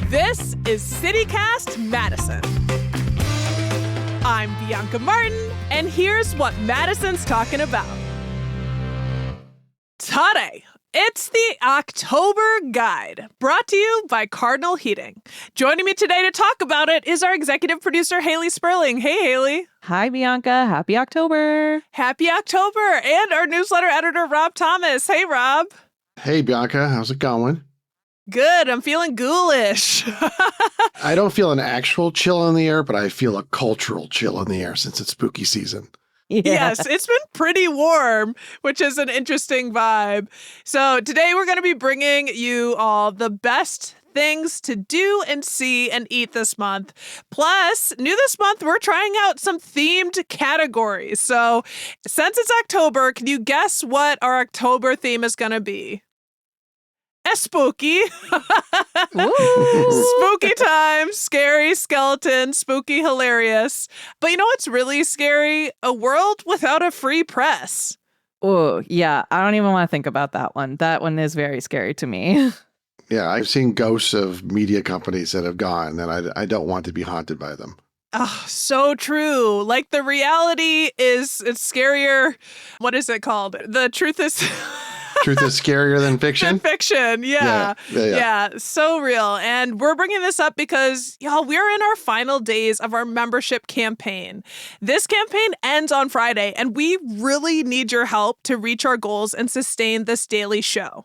This is CityCast Madison. I'm Bianca Martin, and here's what Madison's talking about. Today, it's the October Guide, brought to you by Cardinal Heating. Joining me today to talk about it is our executive producer, Haley Sperling. Hey, Haley. Hi, Bianca. Happy October. Happy October. And our newsletter editor, Rob Thomas. Hey, Rob. Hey, Bianca. How's it going? Good. I'm feeling ghoulish. I don't feel an actual chill in the air, but I feel a cultural chill in the air since it's spooky season. Yeah. Yes, it's been pretty warm, which is an interesting vibe. So today we're going to be bringing you all the best things to do and see and eat this month. Plus, new this month, we're trying out some themed categories. So since it's October, can you guess what our October theme is going to be? Spooky. Spooky time, scary, skeleton, spooky, hilarious. But you know what's really scary? A world without a free press. Oh, yeah. I don't even want to think about that one. That one is very scary to me. Yeah, I've seen ghosts of media companies that have gone, and I don't want to be haunted by them. Oh, so true. Like the reality it's scarier. What is it called? The truth is... Truth is scarier than fiction? Fiction, yeah. So real. And we're bringing this up because, y'all, we're in our final days of our membership campaign. This campaign ends on Friday, and we really need your help to reach our goals and sustain this daily show.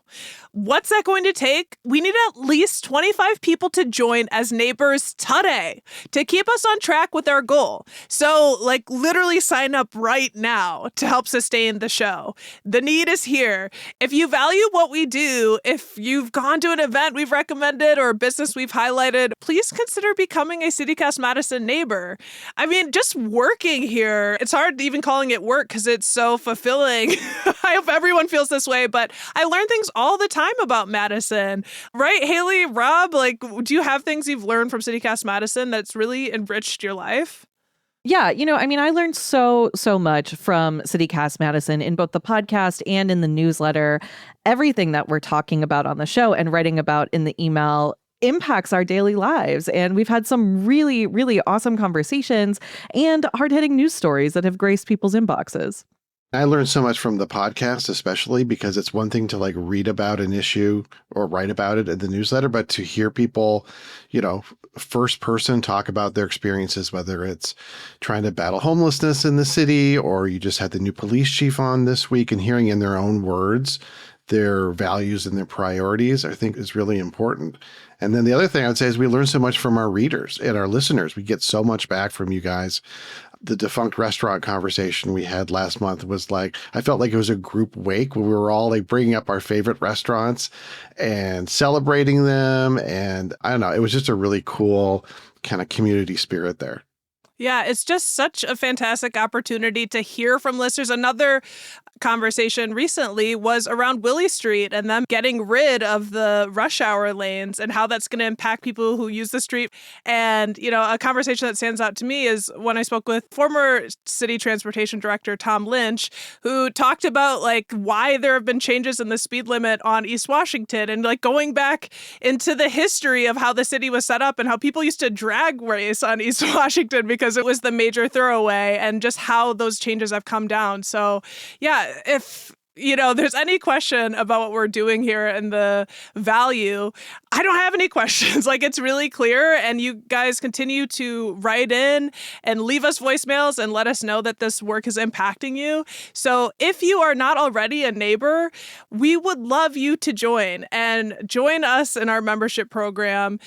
What's that going to take? We need at least 25 people to join as neighbors today to keep us on track with our goal. So, literally sign up right now to help sustain the show. The need is here. If you value what we do, if you've gone to an event we've recommended or a business we've highlighted, please consider becoming a CityCast Madison neighbor. I mean, just working here, it's hard even calling it work because it's so fulfilling. I hope everyone feels this way, but I learn things all the time about Madison. Right, Haley, Rob, do you have things you've learned from CityCast Madison that's really enriched your life? Yeah, I learned so much from CityCast Madison in both the podcast and in the newsletter. Everything that we're talking about on the show and writing about in the email impacts our daily lives. And we've had some really, really awesome conversations and hard-hitting news stories that have graced people's inboxes. I learned so much from the podcast, especially because it's one thing to read about an issue or write about it in the newsletter, but to hear people, first person talk about their experiences, whether it's trying to battle homelessness in the city, or you just had the new police chief on this week, and hearing in their own words their values and their priorities, I think is really important. And then the other thing I would say is we learn so much from our readers and our listeners. We get so much back from you guys. The defunct restaurant conversation we had last month was I felt like it was a group wake where we were all bringing up our favorite restaurants and celebrating them. And I don't know, it was just a really cool kind of community spirit there. Yeah, it's just such a fantastic opportunity to hear from listeners. Another conversation recently was around Willie Street and them getting rid of the rush hour lanes and how that's going to impact people who use the street. And, a conversation that stands out to me is when I spoke with former city transportation director Tom Lynch, who talked about why there have been changes in the speed limit on East Washington and going back into the history of how the city was set up and how people used to drag race on East Washington because it was the major thoroughway, and just how those changes have come down. So, yeah, if there's any question about what we're doing here and the value, I don't have any questions. It's really clear, and you guys continue to write in and leave us voicemails and let us know that this work is impacting you. So if you are not already a neighbor, we would love you to join us in our membership program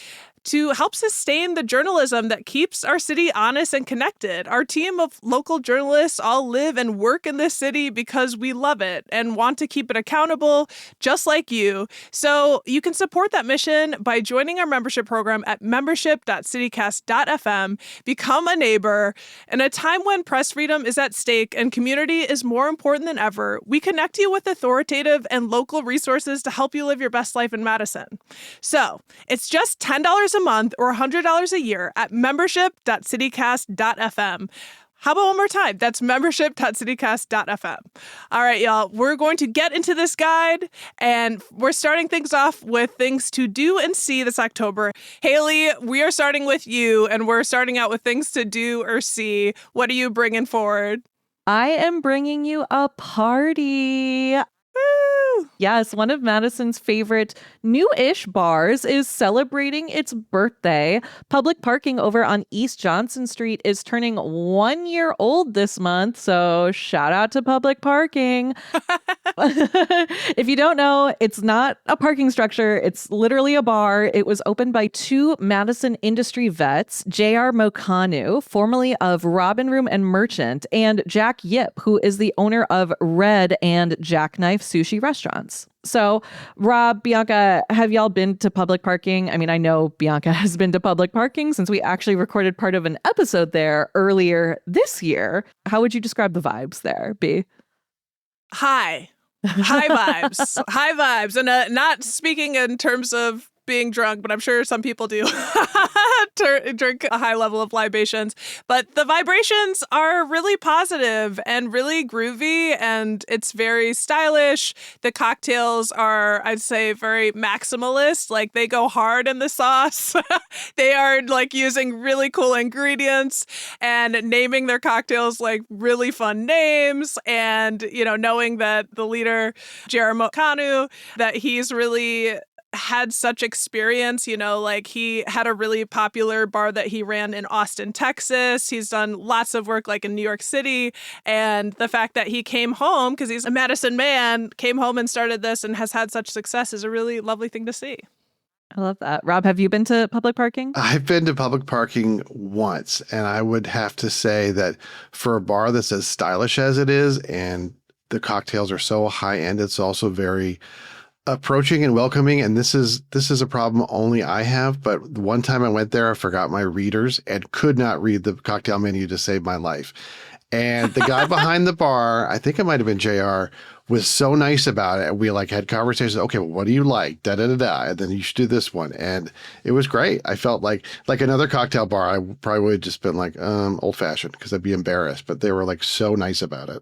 to help sustain the journalism that keeps our city honest and connected. Our team of local journalists all live and work in this city because we love it and want to keep it accountable, just like you. So you can support that mission by joining our membership program at membership.citycast.fm. Become a neighbor. In a time when press freedom is at stake and community is more important than ever, we connect you with authoritative and local resources to help you live your best life in Madison. So it's just $10 a month or $100 a year at membership.citycast.fm. How about one more time? That's membership.citycast.fm. All right, y'all, we're going to get into this guide, and we're starting things off with things to do and see this October. Haley, we are starting with you, and we're starting out with things to do or see. What are you bringing forward? I am bringing you a party. Woo! Yes, one of Madison's favorite new-ish bars is celebrating its birthday. Public parking over on East Johnson Street is turning 1 year old this month, so shout out to public parking. If you don't know, it's not a parking structure. It's literally a bar. It was opened by two Madison industry vets, J.R. Mokanu, formerly of Robin Room and Merchant, and Jack Yip, who is the owner of Red and Jackknife Sushi restaurants. So, Rob, Bianca, have y'all been to public parking? I mean, I know Bianca has been to public parking since we actually recorded part of an episode there earlier this year. How would you describe the vibes there, B? High vibes. High vibes. And not speaking in terms of being drunk, but I'm sure some people do drink a high level of libations. But the vibrations are really positive and really groovy, and it's very stylish. The cocktails are, I'd say, very maximalist. Like, they go hard in the sauce. They are like using really cool ingredients and naming their cocktails like really fun names. And, you know, knowing that the leader, Jeremy Kanu, that he's really had such experience, you know, like he had a really popular bar that he ran in Austin, Texas. He's done lots of work like in New York City. And the fact that he came home, because he's a Madison man, came home and started this and has had such success is a really lovely thing to see. I love that. Rob, have you been to public parking? I've been to public parking once, and I would have to say that for a bar that's as stylish as it is and the cocktails are so high end, it's also very approaching and welcoming. And this is a problem only I have. But one time I went there, I forgot my readers and could not read the cocktail menu to save my life. And the guy behind the bar, I think it might have been JR, was so nice about it. And we like had conversations. Okay, well, what do you like? Da da da da. And then you should do this one. And it was great. I felt like another cocktail bar, I probably would have just been like old fashioned because I'd be embarrassed. But they were like so nice about it.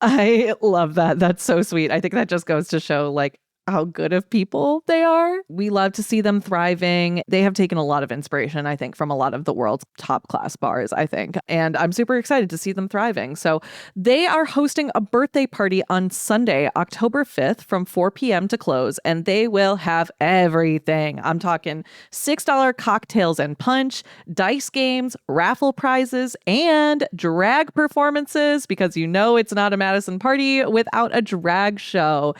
I love that. That's so sweet. I think that just goes to show like how good of people they are. We love to see them thriving. They have taken a lot of inspiration, I think, from a lot of the world's top class bars, I think. And I'm super excited to see them thriving. So they are hosting a birthday party on Sunday, October 5th from 4 p.m. to close, and they will have everything. I'm talking $6 cocktails and punch, dice games, raffle prizes, and drag performances, because you know it's not a Madison party without a drag show.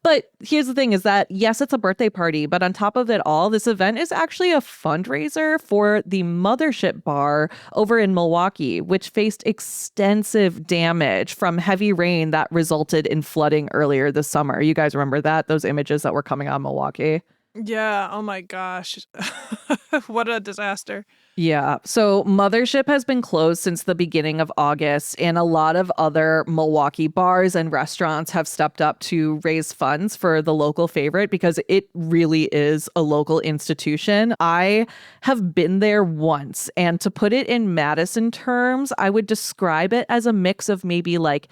But here's the thing is that, yes, it's a birthday party, but on top of it all, this event is actually a fundraiser for the Mothership Bar over in Milwaukee, which faced extensive damage from heavy rain that resulted in flooding earlier this summer. You guys remember that? Those images that were coming out of Milwaukee? Yeah. Oh my gosh. What a disaster. Yeah. So Mothership has been closed since the beginning of August, and a lot of other Milwaukee bars and restaurants have stepped up to raise funds for the local favorite because it really is a local institution. I have been there once, and to put it in Madison terms, I would describe it as a mix of maybe like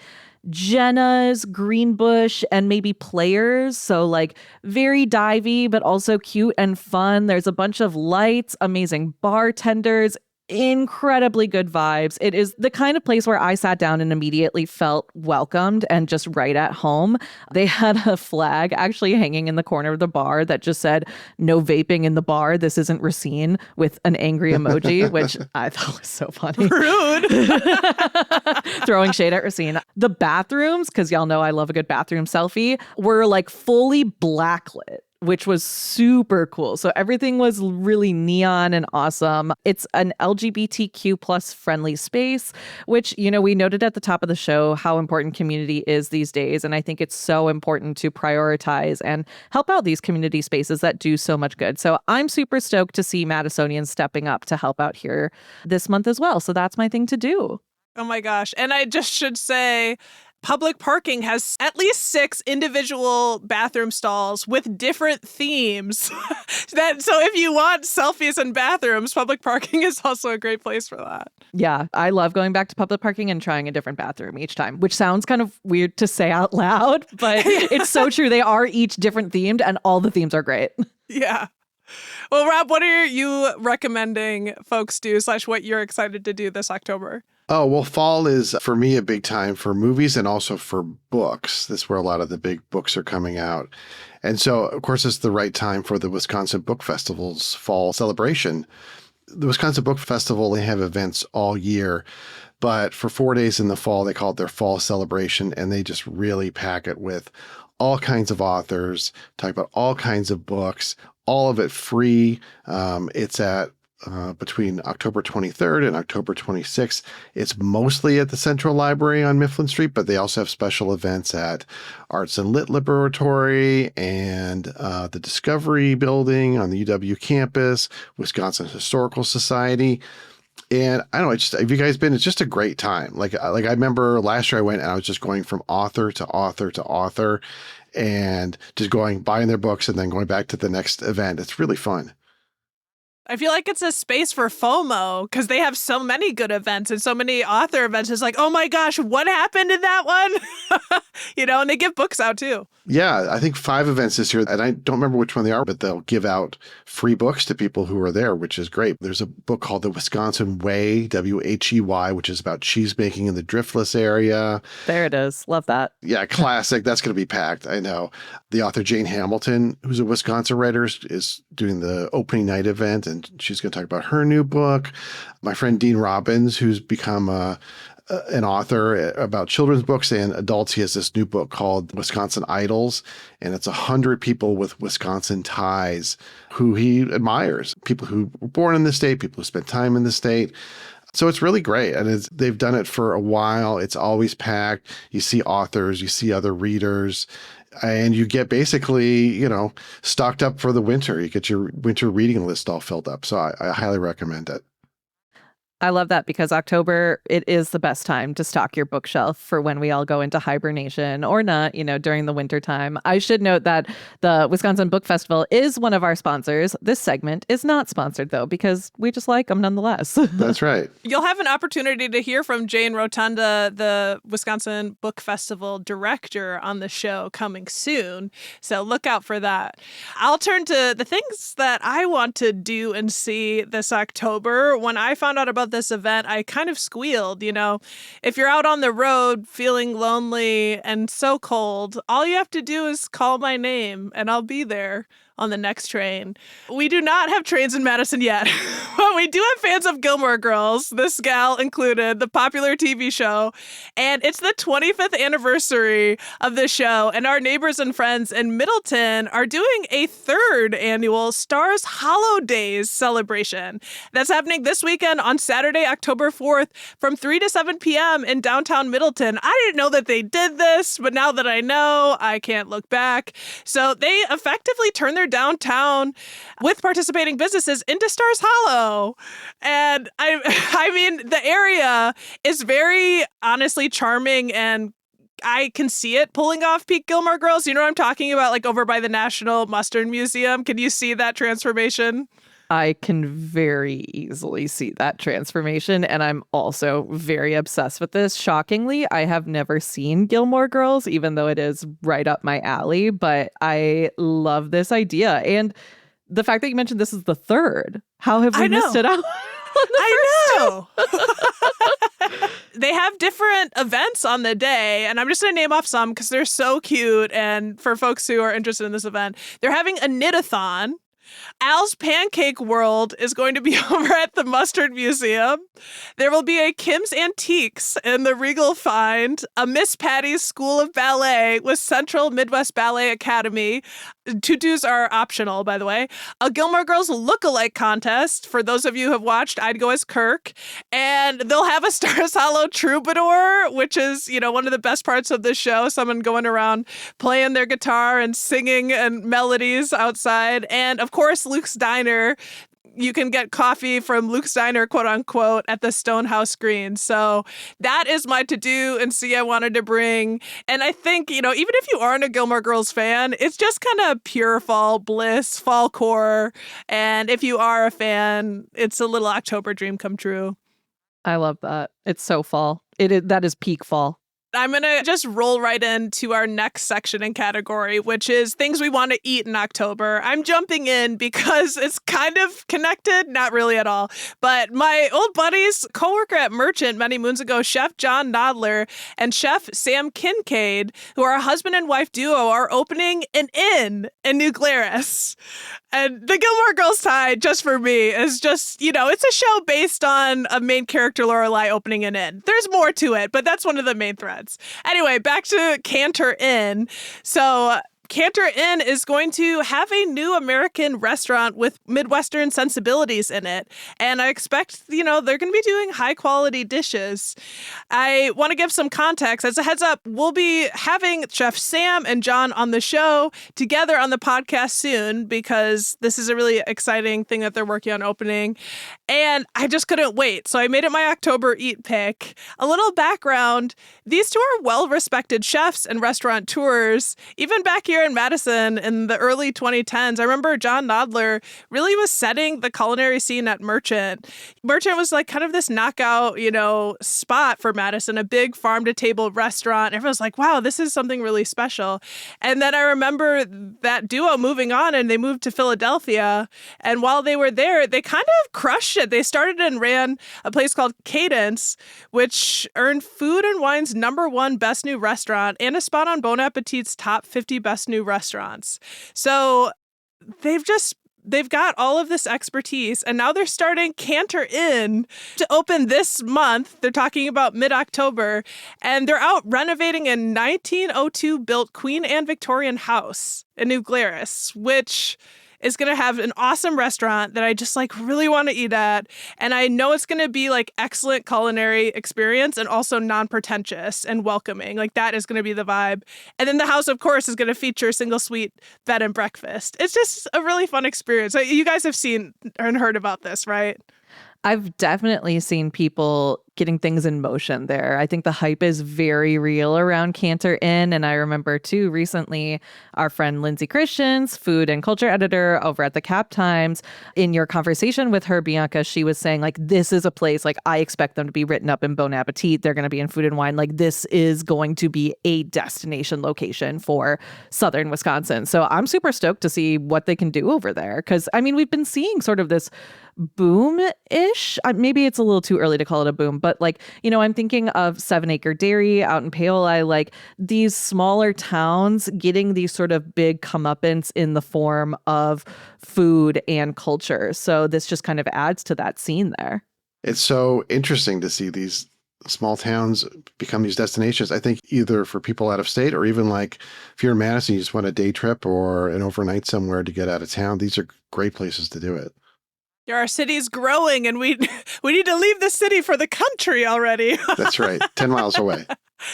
Jenna's, Greenbush, and maybe Players. So like very divey, but also cute and fun. There's a bunch of lights, amazing bartenders, incredibly good vibes. It is the kind of place where I sat down and immediately felt welcomed and just right at home. They had a flag actually hanging in the corner of the bar that just said, "No vaping in the bar. This isn't Racine," with an angry emoji, which I thought was so funny. Rude. Throwing shade at Racine. The bathrooms, because y'all know I love a good bathroom selfie, were like fully blacklit, which was super cool. So everything was really neon and awesome. It's an LGBTQ plus friendly space, which, you know, we noted at the top of the show how important community is these days. And I think it's so important to prioritize and help out these community spaces that do so much good. So I'm super stoked to see Madisonians stepping up to help out here this month as well. So that's my thing to do. Oh my gosh. And I just should say, public parking has at least 6 individual bathroom stalls with different themes. So if you want selfies in bathrooms, public parking is also a great place for that. Yeah, I love going back to public parking and trying a different bathroom each time, which sounds kind of weird to say out loud, but it's so true. They are each different themed and all the themes are great. Yeah. Well, Rob, what are you recommending folks do / what you're excited to do this October? Oh, well, fall is, for me, a big time for movies and also for books. This is where a lot of the big books are coming out. And so, of course, it's the right time for the Wisconsin Book Festival's fall celebration. The Wisconsin Book Festival, they have events all year, but for 4 days in the fall, they call it their fall celebration, and they just really pack it with all kinds of authors, talk about all kinds of books, all of it free. It's at between October 23rd and October 26th. It's mostly at the Central Library on Mifflin Street, but they also have special events at Arts and Lit Laboratory and the Discovery Building on the UW campus, Wisconsin Historical Society. And I don't know, have you guys been? It's just a great time. Like I remember last year I went and I was just going from author to author to author and just buying their books and then going back to the next event. It's really fun. I feel like it's a space for FOMO because they have so many good events and so many author events. It's like, oh my gosh, what happened in that one? And they give books out too. Yeah, I think 5 events this year, and I don't remember which one they are, but they'll give out free books to people who are there, which is great. There's a book called The Wisconsin Way, W-H-E-Y, which is about cheese making in the Driftless area. There it is. Love that. Yeah, classic. That's going to be packed. I know. The author Jane Hamilton, who's a Wisconsin writer, is doing the opening night event, and she's going to talk about her new book. My friend Dean Robbins, who's become an author about children's books and adults. He has this new book called Wisconsin Idols, and it's 100 people with Wisconsin ties who he admires, people who were born in the state, people who spent time in the state. So it's really great. And they've done it for a while. It's always packed. You see authors, you see other readers, and you get basically, stocked up for the winter. You get your winter reading list all filled up. So I highly recommend it. I love that because October, it is the best time to stock your bookshelf for when we all go into hibernation or not, during the winter time. I should note that the Wisconsin Book Festival is one of our sponsors. This segment is not sponsored, though, because we just like them nonetheless. That's right. You'll have an opportunity to hear from Jane Rotunda, the Wisconsin Book Festival director, on the show coming soon. So look out for that. I'll turn to the things that I want to do and see this October. When I found out about this event, I kind of squealed. If you're out on the road feeling lonely and so cold, all you have to do is call my name and I'll be there on the next train. We do not have trains in Madison yet, but we do have fans of Gilmore Girls, this gal included, the popular TV show. And it's the 25th anniversary of the show. And our neighbors and friends in Middleton are doing a 3rd annual Stars Hollow Days celebration. That's happening this weekend on Saturday, October 4th from 3 to 7 p.m. in downtown Middleton. I didn't know that they did this, but now that I know, I can't look back. So they effectively turn their downtown with participating businesses into Stars Hollow. And I mean, the area is very honestly charming, and I can see it pulling off peak Gilmore Girls. You know what I'm talking about? Like over by the National Mustard Museum. Can you see that transformation? I can very easily see that transformation, and I'm also very obsessed with this. Shockingly, I have never seen Gilmore Girls, even though it is right up my alley, but I love this idea. And the fact that you mentioned this is the 3rd, how have we missed it out? I know. They have different events on the day, and I'm just going to name off some because they're so cute. And for folks who are interested in this event, they're having a knit-a-thon. Al's Pancake World is going to be over at the Mustard Museum. There will be a Kim's Antiques in the Regal Find, a Miss Patty's School of Ballet with Central Midwest Ballet Academy. Tutus are optional, by the way. A Gilmore Girls look-alike contest. For those of you who have watched, I'd go as Kirk. And they'll have a Stars Hollow troubadour, which is, one of the best parts of this show. Someone going around playing their guitar and singing and melodies outside. And, of course, Luke's Diner. you can get coffee from Luke's Diner, quote unquote, at the Stonehouse Green. So that is my to-do and see I wanted to bring. And I think, even if you aren't a Gilmore Girls fan, it's just kind of pure fall bliss, fall core. And if you are a fan, it's a little October dream come true. I love that. It's so fall. That is peak fall. I'm going to just roll right into our next section and category, which is things we want to eat in October. I'm jumping in because it's kind of connected, not really at all. But my old buddies, coworker at Merchant many moons ago, Chef John Nodler and Chef Sam Kincaid, who are a husband and wife duo, are opening an inn in New Glarus. And the Gilmore Girls tie, just for me, is just, it's a show based on a main character, Lorelai, opening an inn. There's more to it, but that's one of the main threads. Anyway, back to Cantor Inn. So Cantor Inn is going to have a new American restaurant with Midwestern sensibilities in it. And I expect, they're going to be doing high quality dishes. I want to give some context. As a heads up, we'll be having Chef Sam and John on the show together on the podcast soon because this is a really exciting thing that they're working on opening. And I just couldn't wait. So I made it my October eat pick. A little background. These two are well-respected chefs and restaurateurs. Even back here in Madison in the early 2010s, I remember John Nodler really was setting the culinary scene at Merchant. Merchant was like kind of this knockout, spot for Madison, a big farm-to-table restaurant. Everyone's like, wow, this is something really special. And then I remember that duo moving on and they moved to Philadelphia. And while they were there, they kind of crushed it. They started and ran a place called Cadence, which earned Food and Wine's #1 best new restaurant and a spot on Bon Appetit's top 50 best new restaurants. So they've got all of this expertise, and now they're starting Cantor Inn to open this month. They're talking about mid-October, and they're out renovating a 1902 built Queen Anne Victorian house in New Glarus, which is going to have an awesome restaurant that I just really want to eat at. And I know it's going to be excellent culinary experience and also non-pretentious and welcoming. That is going to be the vibe. And then the house, of course, is going to feature a single suite bed and breakfast. It's just a really fun experience. You guys have seen and heard about this, right? I've definitely seen people getting things in motion there. I think the hype is very real around Cantor Inn. And I remember too, recently, our friend Lindsay Christians, food and culture editor over at the Cap Times, in your conversation with her, Bianca, she was saying this is a place, I expect them to be written up in Bon Appetit. They're going to be in Food and Wine. This is going to be a destination location for Southern Wisconsin. So I'm super stoked to see what they can do over there. Because, we've been seeing sort of this boom-ish. Maybe it's a little too early to call it a boom, but I'm thinking of 7 Acre Dairy out in Paoli, these smaller towns getting these sort of big comeuppance in the form of food and culture. So this just kind of adds to that scene there. It's so interesting to see these small towns become these destinations. I think either for people out of state or even if you're in Madison, you just want a day trip or an overnight somewhere to get out of town. These are great places to do it. Our city's growing and we need to leave the city for the country already. That's right. 10 miles away.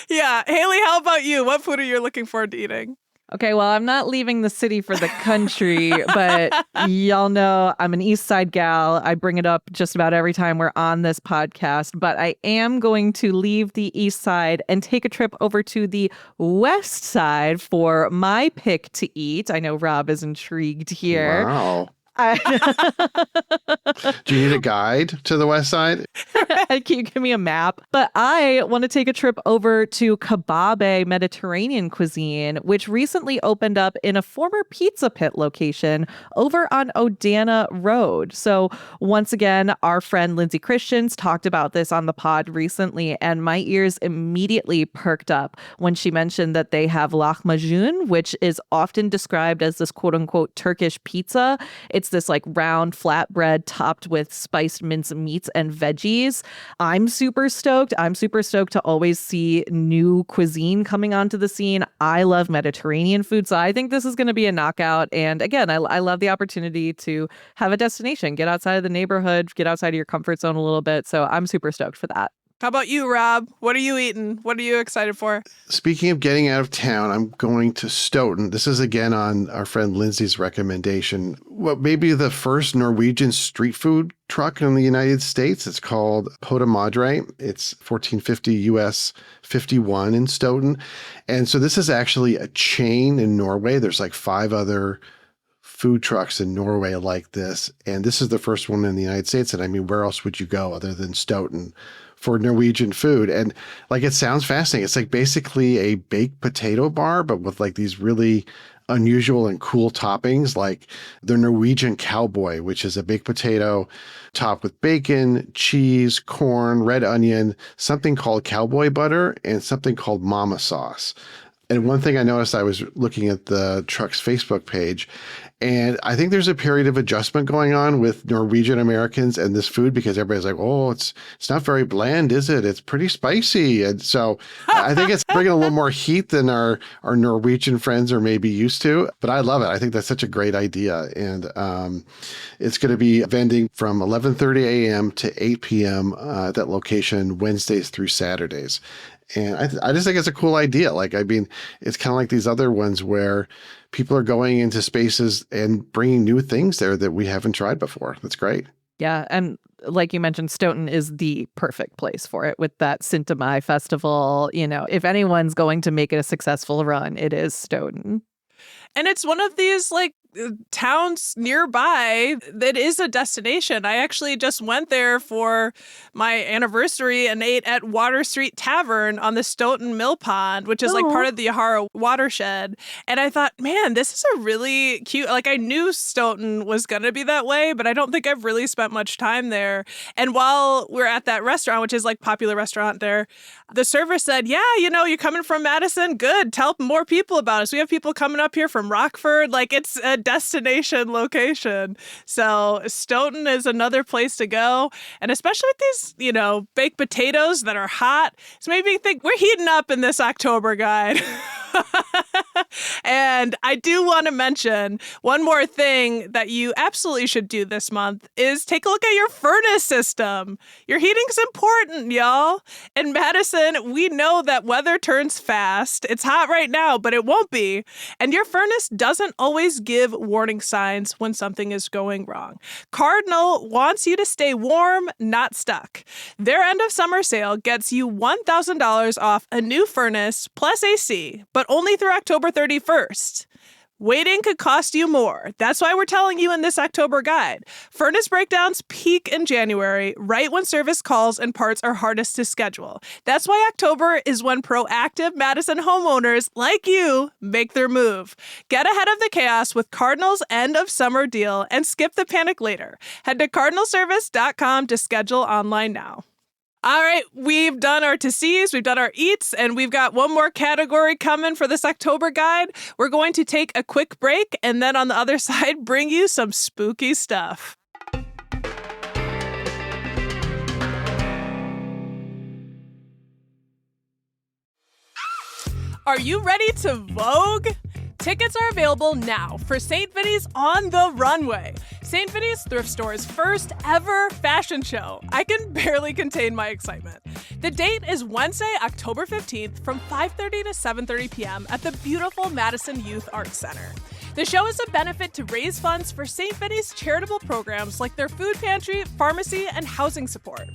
Yeah. Haley, how about you? What food are you looking forward to eating? Okay, well, I'm not leaving the city for the country, but y'all know I'm an East Side gal. I bring it up just about every time we're on this podcast, but I am going to leave the East Side and take a trip over to the West Side for my pick to eat. I know Rob is intrigued here. Wow. Do you need a guide to the West Side? Can you give me a map? But I want to take a trip over to Kebabe Mediterranean cuisine, which recently opened up in a former Pizza Pit location over on Odana Road. So once again, our friend Lindsay Christians talked about this on the pod recently, and my ears immediately perked up when she mentioned that they have lahmacun, which is often described as this quote unquote Turkish pizza. It's this round flatbread topped with spiced minced meats and veggies. I'm super stoked. I'm super stoked to always see new cuisine coming onto the scene. I love Mediterranean food, so I think this is going to be a knockout. And again, I love the opportunity to have a destination, get outside of the neighborhood, get outside of your comfort zone a little bit. So I'm super stoked for that. How about you, Rob? What are you eating? What are you excited for? Speaking of getting out of town, I'm going to Stoughton. This is again on our friend Lindsay's recommendation. What may be the first Norwegian street food truck in the United States. It's called Pota Madre. It's 1450 US 51 in Stoughton. And so this is actually a chain in Norway. There's like 5 other food trucks in Norway like this. And this is the first one in the United States. And I mean, where else would you go other than Stoughton for Norwegian food? And like, it sounds fascinating. It's like basically a baked potato bar, but with like these really unusual and cool toppings, like the Norwegian cowboy, which is a baked potato topped with bacon, cheese, corn, red onion, something called cowboy butter, and something called mama sauce. And one thing I noticed, I was looking at the truck's Facebook page, and I think there's a period of adjustment going on with Norwegian Americans and this food, because everybody's like, oh, it's not very bland, is it? It's pretty spicy. And so I think it's bringing a little more heat than our Norwegian friends are maybe used to. But I love it. I think that's such a great idea. And it's going to be vending from 11:30 a.m. to 8 p.m. At that location Wednesdays through Saturdays. And I just think it's a cool idea. Like, I mean, it's kind of like these other ones where people are going into spaces and bringing new things there that we haven't tried before. That's great. Yeah. And like you mentioned, Stoughton is the perfect place for it with that Sintamai festival. You know, if anyone's going to make it a successful run, it is Stoughton. And it's one of these like towns nearby that is a destination. I actually just went there for my anniversary and ate at Water Street Tavern on the Stoughton Mill Pond, which is like part of the Yahara watershed. And I thought, man, this is a really cute, like, I knew Stoughton was going to be that way, but I don't think I've really spent much time there. And while we're at that restaurant, which is like popular restaurant there, the server said, yeah, you know, you're coming from Madison. Good. Tell more people about us. We have people coming up here from Rockford. Like, it's a destination location. So Stoughton is another place to go. And especially with these, you know, baked potatoes that are hot, it's made me think we're heating up in this October guide. And I do want to mention one more thing that you absolutely should do this month is take a look at your furnace system. Your heating's important, y'all. In Madison, we know that weather turns fast. It's hot right now, but it won't be. And your furnace doesn't always give warning signs when something is going wrong. Cardinal wants you to stay warm, not stuck. Their end of summer sale gets you $1,000 off a new furnace plus AC, but only through October 31st. Waiting could cost you more. That's why we're telling you in this October guide. Furnace breakdowns peak in January, right when service calls and parts are hardest to schedule. That's why October is when proactive Madison homeowners like you make their move. Get ahead of the chaos with Cardinal's end of summer deal and skip the panic later. Head to cardinalservice.com to schedule online now. All right, we've done our to-sees, we've done our eats, and we've got one more category coming for this October guide. We're going to take a quick break, and then on the other side, bring you some spooky stuff. Are you ready to Vogue? Tickets are available now for St. Vinny's On the Runway, St. Vinny's thrift store's first ever fashion show. I can barely contain my excitement. The date is Wednesday, October 15th from 5:30 to 7:30 p.m. at the beautiful Madison Youth Arts Center. The show is a benefit to raise funds for St. Vinny's charitable programs like their food pantry, pharmacy, and housing support.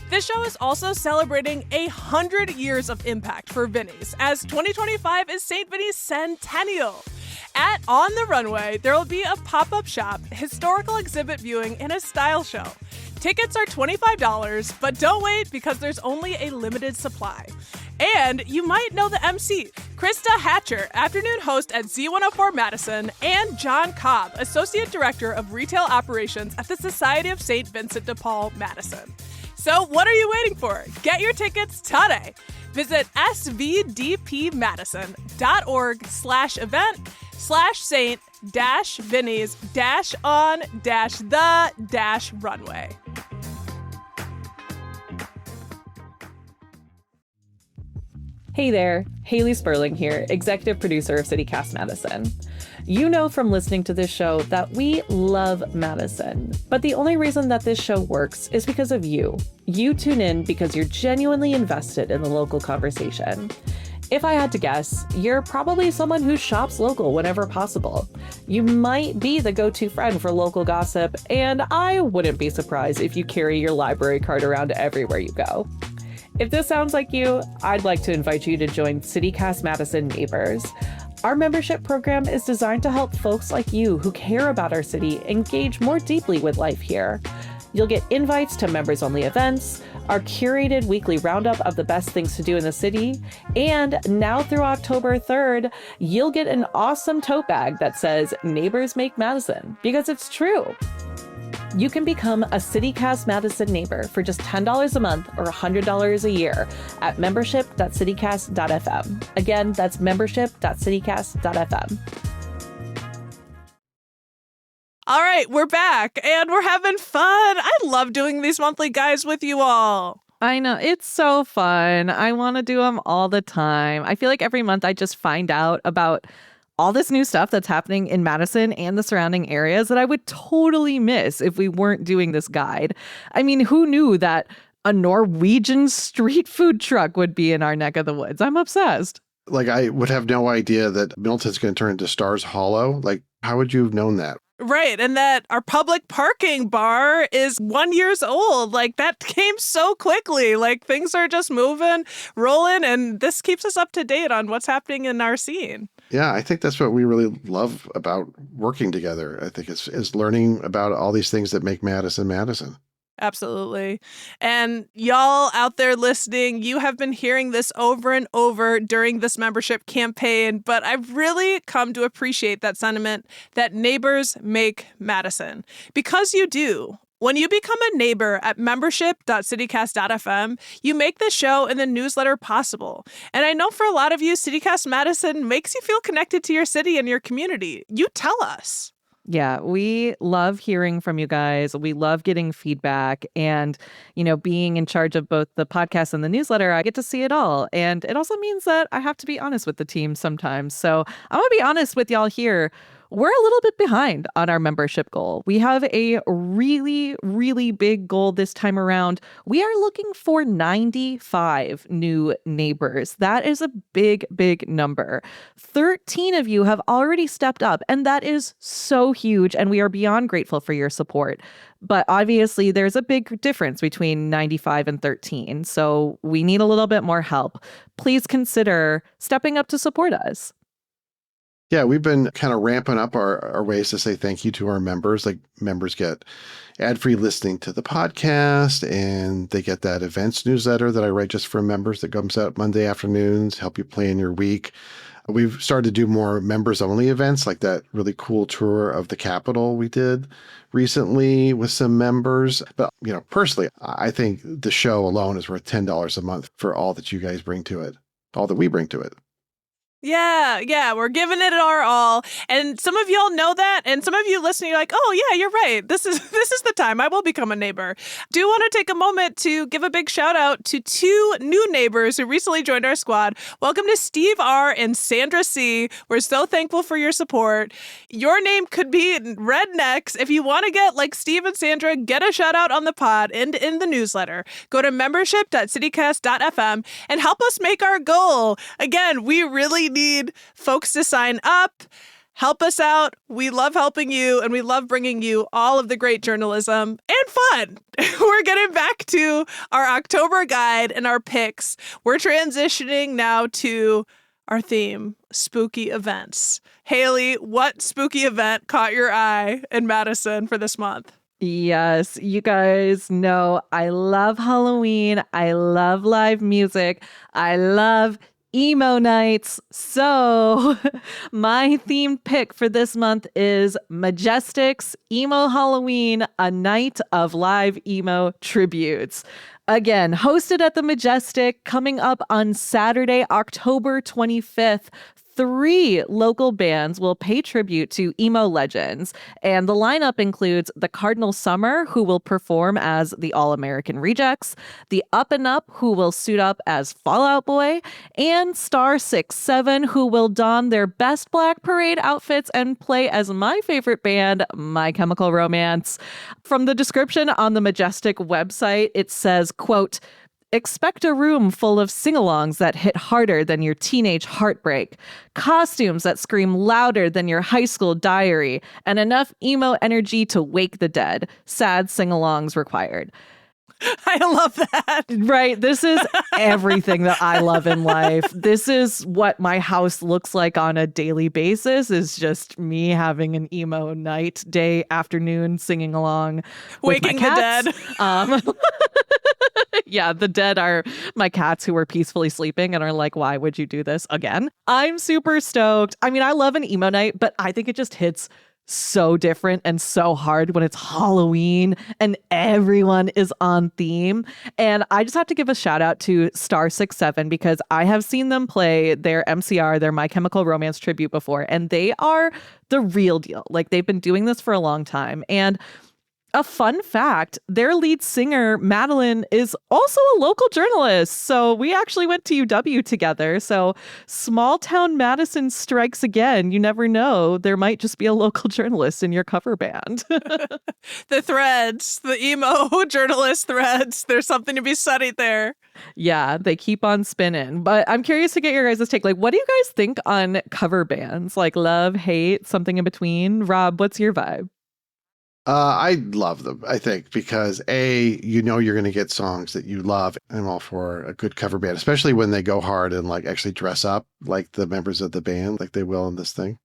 This show is also celebrating 100 years of impact for Vinny's, as 2025 is St. Vinny's centennial. At On the Runway, there will be a pop-up shop, historical exhibit viewing, and a style show. Tickets are $25, but don't wait because there's only a limited supply. And you might know the MC, Krista Hatcher, afternoon host at Z104 Madison, and John Cobb, Associate Director of Retail Operations at the Society of St. Vincent de Paul, Madison. So what are you waiting for? Get your tickets today. Visit svdpmadison.org/event/Saint-Vinny's-on-the-runway. Hey there, Haley Sperling here, executive producer of CityCast Madison. You know from listening to this show that we love Madison, but the only reason that this show works is because of you. You tune in because you're genuinely invested in the local conversation. If I had to guess, you're probably someone who shops local whenever possible. You might be the go-to friend for local gossip, and I wouldn't be surprised if you carry your library card around everywhere you go. If this sounds like you, I'd like to invite you to join CityCast Madison Neighbors. Our membership program is designed to help folks like you who care about our city engage more deeply with life here. You'll get invites to members-only events, our curated weekly roundup of the best things to do in the city, and now through October 3rd, you'll get an awesome tote bag that says Neighbors Make Madison, because it's true. You can become a CityCast Madison neighbor for just $10 a month or $100 a year at membership.citycast.fm. Again, that's membership.citycast.fm. All right, we're back and we're having fun. I love doing these monthly guides with you all. I know. It's so fun. I want to do them all the time. I feel like every month I just find out about all this new stuff that's happening in Madison and the surrounding areas that I would totally miss if we weren't doing this guide. I mean, who knew that a Norwegian street food truck would be in our neck of the woods? I'm obsessed. Like, I would have no idea that Milton's going to turn into Stars Hollow. Like, how would you have known that? Right. And that our public parking bar is 1 year old. Like, that came so quickly. Like, things are just moving, rolling, and this keeps us up to date on what's happening in our scene. Yeah, I think that's what we really love about working together. I think it's learning about all these things that make Madison Madison. Absolutely. And y'all out there listening, you have been hearing this over and over during this membership campaign, but I've really come to appreciate that sentiment that neighbors make Madison. Because you do. When you become a neighbor at membership.citycast.fm, you make the show and the newsletter possible. And I know for a lot of you, CityCast Madison makes you feel connected to your city and your community. You tell us. Yeah, we love hearing from you guys. We love getting feedback. And, being in charge of both the podcast and the newsletter, I get to see it all. And it also means that I have to be honest with the team sometimes. So I'm going to be honest with y'all here. We're a little bit behind on our membership goal. We have a really, really big goal this time around. We are looking for 95 new neighbors. That is a big, big number. 13 of you have already stepped up, and that is so huge, and we are beyond grateful for your support. But obviously, there's a big difference between 95 and 13, so we need a little bit more help. Please consider stepping up to support us. Yeah, we've been kind of ramping up our ways to say thank you to our members. Like, members get ad-free listening to the podcast, and they get that events newsletter that I write just for members that comes out Monday afternoons, help you plan your week. We've started to do more members-only events, like that really cool tour of the Capitol we did recently with some members. But, personally, I think the show alone is worth $10 a month for all that you guys bring to it, all that we bring to it. Yeah, we're giving it our all. And some of y'all know that, and some of you listening, you're like, oh yeah, you're right. This is the time I will become a neighbor. Do want to take a moment to give a big shout out to 2 new neighbors who recently joined our squad. Welcome to Steve R. and Sandra C. We're so thankful for your support. Your name could be read next. If you want to get like Steve and Sandra, get a shout out on the pod and in the newsletter. Go to membership.citycast.fm and help us make our goal. Again, we really need folks to sign up. Help us out. We love helping you, and we love bringing you all of the great journalism and fun. We're getting back to our October guide and our picks. We're transitioning now to our theme, spooky events. Haley, what spooky event caught your eye in Madison for this month? Yes, you guys know I love Halloween. I love live music. I love emo nights. So my themed pick for this month is Majestic's Emo Halloween, a night of live emo tributes. Again, hosted at the Majestic, coming up on Saturday, October 25th. 3 local bands will pay tribute to emo legends. And the lineup includes the Cardinal Summer, who will perform as the All-American Rejects, the Up and Up, who will suit up as Fall Out Boy, and Star 67, who will don their best Black Parade outfits and play as my favorite band, My Chemical Romance. From the description on the Majestic website, it says, quote, expect a room full of sing-alongs that hit harder than your teenage heartbreak, costumes that scream louder than your high school diary, and enough emo energy to wake the dead. Sad sing-alongs required. I love that. Right. This is everything that I love in life. This is what my house looks like on a daily basis, is just me having an emo night, day, afternoon, singing along with Waking my cats. the dead. Yeah, the dead are my cats who are peacefully sleeping and are like, why would you do this again? I'm super stoked. I mean, I love an emo night, but I think it just hits so different and so hard when it's Halloween and everyone is on theme. And I just have to give a shout out to Star 67 because I have seen them play their MCR, their My Chemical Romance tribute before, and they are the real deal. Like, they've been doing this for a long time. And a fun fact, their lead singer, Madison, is also a local journalist. So we actually went to UW together. So small town Madison strikes again. You never know. There might just be a local journalist in your cover band. The threads, the emo journalist threads. There's something to be studied there. Yeah, they keep on spinning. But I'm curious to get your guys' take. Like, what do you guys think on cover bands? Like love, hate, something in between? Rob, what's your vibe? I love them, I think, because you're going to get songs that you love. I'm all for a good cover band, especially when they go hard and like actually dress up like the members of the band, like they will in this thing.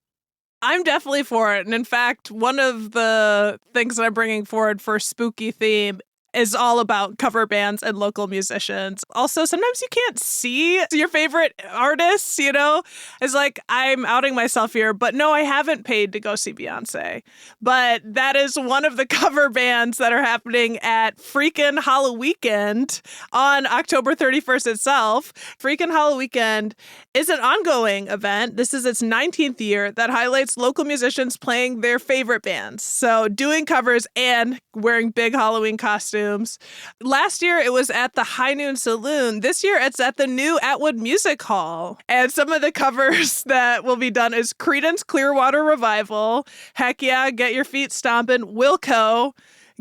I'm definitely for it. And in fact, one of the things that I'm bringing forward for spooky theme is all about cover bands and local musicians. Also, sometimes you can't see your favorite artists, you know? It's like, I'm outing myself here, but no, I haven't paid to go see Beyonce. But that is one of the cover bands that are happening at Freakin' Halloweekend on October 31st itself. Freakin' Halloweekend is an ongoing event. This is its 19th year that highlights local musicians playing their favorite bands. So doing covers and wearing big Halloween costumes. Last year, it was at the High Noon Saloon. This year, it's at the new Atwood Music Hall. And some of the covers that will be done is Creedence Clearwater Revival, Heck Yeah, Get Your Feet Stompin', Wilco,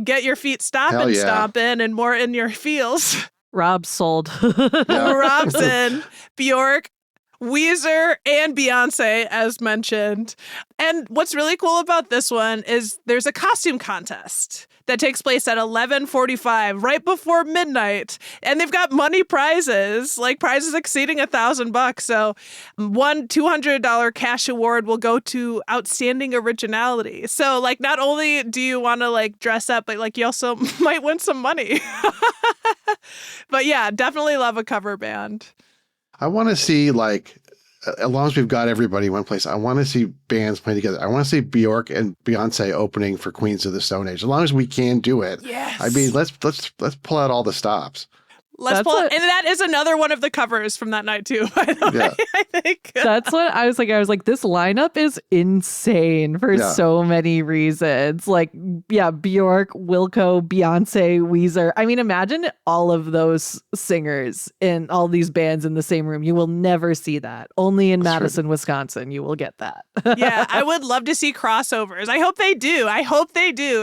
Get Your Feet Stompin', Yeah. Stompin', and More in Your Feels. Rob sold. Robson, Bjork, Weezer, and Beyonce, as mentioned. And what's really cool about this one is there's a costume contest that takes place at 11:45, right before midnight. And they've got money prizes, like prizes exceeding $1,000. So one $200 cash award will go to outstanding originality. So like, not only do you want to like dress up, but like you also might win some money. But yeah, definitely love a cover band. I want to see, like, as long as we've got everybody in one place, I want to see bands play together. I want to see Bjork and Beyonce opening for Queens of the Stone Age. As long as we can do it. Yes. I mean, let's pull out all the stops. And that is another one of the covers from that night too, by the way, I think. That's what I was like, this lineup is insane for so many reasons. Like, yeah, Bjork, Wilco, Beyonce, Weezer. I mean, imagine all of those singers in all these bands in the same room. You will never see that. Only in Madison, Wisconsin, you will get that. Yeah, I would love to see crossovers. I hope they do.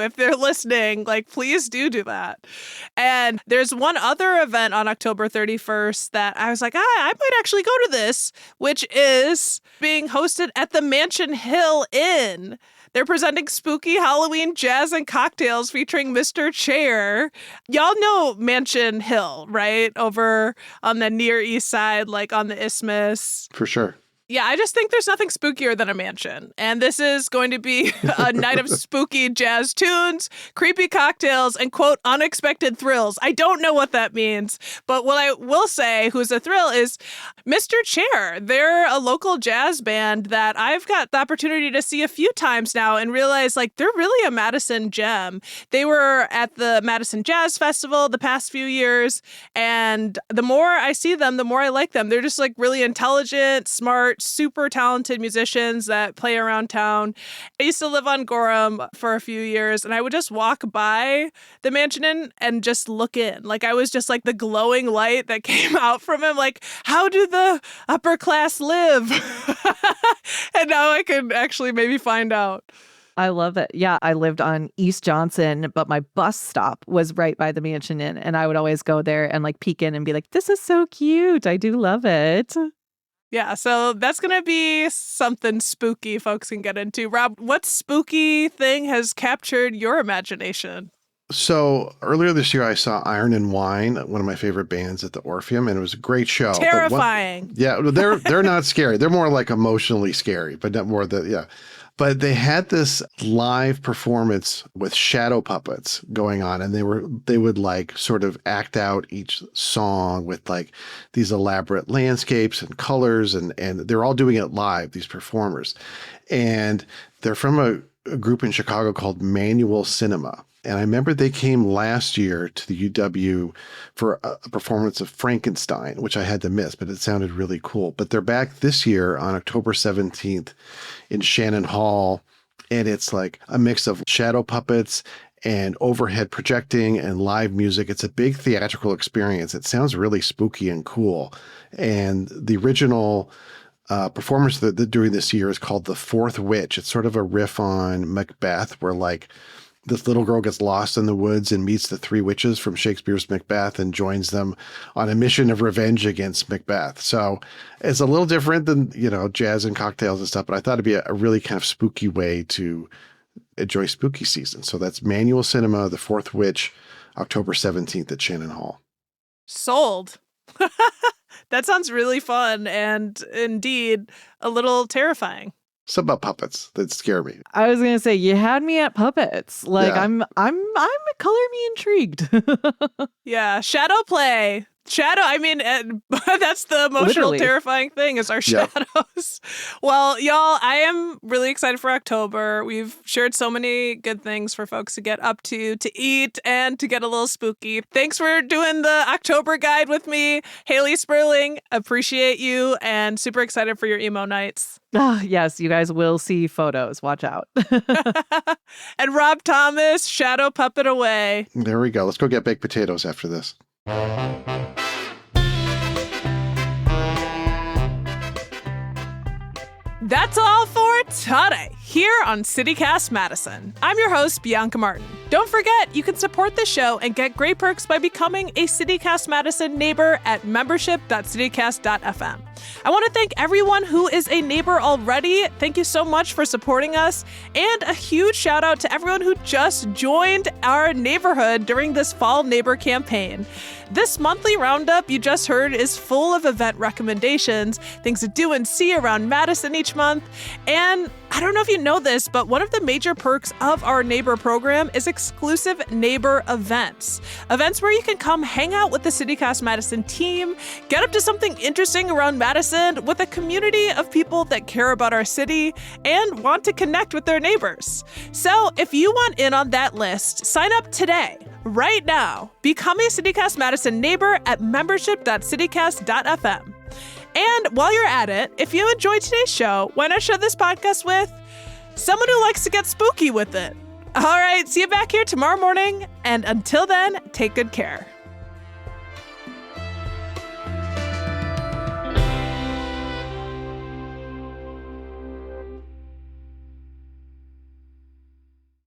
If they're listening, like, please do that. And there's one other event on October 31st that I was like, I might actually go to this, which is being hosted at the Mansion Hill Inn. They're presenting spooky Halloween jazz and cocktails featuring Mr. Chair. Y'all know Mansion Hill, right? Over on the Near East Side, like on the Isthmus. For sure. Yeah, I just think there's nothing spookier than a mansion. And this is going to be a night of spooky jazz tunes, creepy cocktails, and, quote, unexpected thrills. I don't know what that means. But what I will say, who's a thrill, is Mr. Chair. They're a local jazz band that I've got the opportunity to see a few times now and realize, like, they're really a Madison gem. They were at the Madison Jazz Festival the past few years. And the more I see them, the more I like them. They're just, like, really intelligent, smart, super talented musicians that play around town. I used to live on Gorham for a few years, and I would just walk by the Mansion Inn and just look in. Like, I was just like the glowing light that came out from him. Like, how do the upper class live? And now I can actually maybe find out. I love it. Yeah, I lived on East Johnson, but my bus stop was right by the Mansion Inn. And I would always go there and like peek in and be like, this is so cute. I do love it. Yeah, so that's going to be something spooky folks can get into. Rob, what spooky thing has captured your imagination? So earlier this year, I saw Iron and Wine, one of my favorite bands, at the Orpheum, and it was a great show. Terrifying. Yeah, they're not scary. They're more like emotionally scary, but not more yeah. But they had this live performance with shadow puppets going on, and they would like sort of act out each song with like these elaborate landscapes and colors, and they're all doing it live, these performers. And they're from a group in Chicago called Manual Cinema. And I remember they came last year to the UW for a performance of Frankenstein, which I had to miss, but it sounded really cool. But they're back this year on October 17th in Shannon Hall. And it's like a mix of shadow puppets and overhead projecting and live music. It's a big theatrical experience. It sounds really spooky and cool. And the original performance that they're doing this year is called The Fourth Witch. It's sort of a riff on Macbeth, where like this little girl gets lost in the woods and meets the three witches from Shakespeare's Macbeth and joins them on a mission of revenge against Macbeth. So it's a little different than, jazz and cocktails and stuff, but I thought it'd be a really kind of spooky way to enjoy spooky season. So that's Manual Cinema, The Fourth Witch, October 17th at Shannon Hall. Sold. That sounds really fun and indeed a little terrifying. Something about puppets that scare me. I was gonna say you had me at puppets. Like Yeah. I'm color me intrigued. Yeah, shadow play. I mean, that's the emotional, Literally. terrifying thing is our Yeah. shadows. Well, y'all, I am really excited for October. We've shared so many good things for folks to get up to eat, and to get a little spooky. Thanks for doing the October guide with me, Haley Sperling. Appreciate you, and super excited for your emo nights. Yes, you guys will see photos. Watch out. And Rob Thomas, shadow puppet away. There we go. Let's go get baked potatoes after this. That's all for today here on CityCast Madison. I'm your host, Bianca Martin. Don't forget, you can support the show and get great perks by becoming a CityCast Madison neighbor at membership.citycast.fm. I want to thank everyone who is a neighbor already. Thank you so much for supporting us. And a huge shout out to everyone who just joined our neighborhood during this fall neighbor campaign. This monthly roundup you just heard is full of event recommendations, things to do and see around Madison each month. And I don't know if you know this, but one of the major perks of our neighbor program is exclusive neighbor events. Events where you can come hang out with the CityCast Madison team, get up to something interesting around Madison with a community of people that care about our city and want to connect with their neighbors. So if you want in on that list, sign up today. Right now, become a CityCast Madison neighbor at membership.citycast.fm. And while you're at it, if you enjoyed today's show, why not share this podcast with someone who likes to get spooky with it? All right, see you back here tomorrow morning. And until then, take good care.